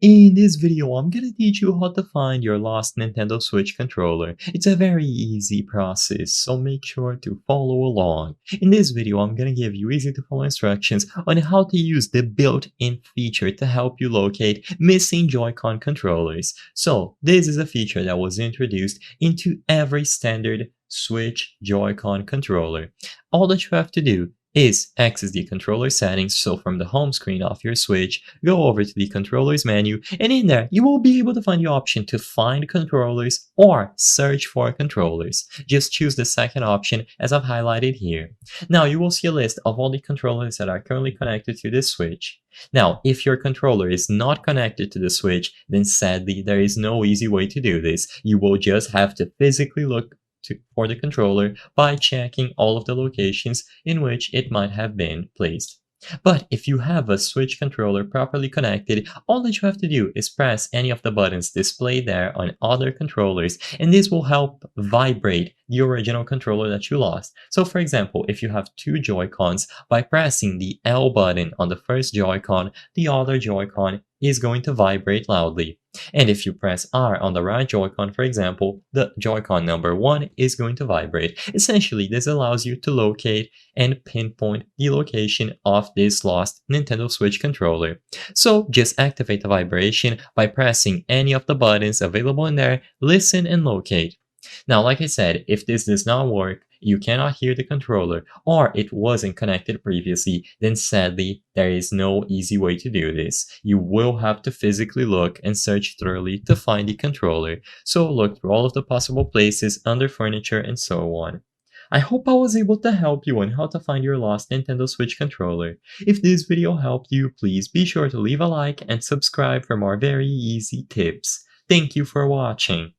In this video, I'm gonna teach you how to find your lost Nintendo Switch controller. It's a very easy process, so make sure to follow along. In this video, I'm gonna give you easy to follow instructions on how to use the built-in feature to help you locate missing Joy-Con controllers. So, this is a feature that was introduced into every standard Switch Joy-Con controller. All that you have to do is access the controller settings. So from the home screen of your Switch, go over to the controllers menu, and in there you will be able to find the option to find controllers or search for controllers. Just choose the second option as I've highlighted here. Now you will see a list of all the controllers that are currently connected to this Switch. Now, if your controller is not connected to the Switch, then sadly there is no easy way to do this. You will just have to physically look for the controller by checking all of the locations in which it might have been placed. But if you have a Switch controller properly connected, all that you have to do is press any of the buttons displayed there on other controllers, and this will help vibrate the original controller that you lost. So for example, if you have two Joy-Cons, by pressing the L button on the first Joy-Con, the other Joy-Con is going to vibrate loudly. And if you press R on the right Joy-Con, for example, the Joy-Con number 1 is going to vibrate. Essentially, this allows you to locate and pinpoint the location of this lost Nintendo Switch controller. So just activate the vibration by pressing any of the buttons available in there, listen and locate. Now, like I said, if this does not work, you cannot hear the controller, or it wasn't connected previously, then sadly, there is no easy way to do this. You will have to physically look and search thoroughly to find the controller. So look through all of the possible places under furniture and so on. I hope I was able to help you on how to find your lost Nintendo Switch controller. If this video helped you, please be sure to leave a like and subscribe for more very easy tips. Thank you for watching.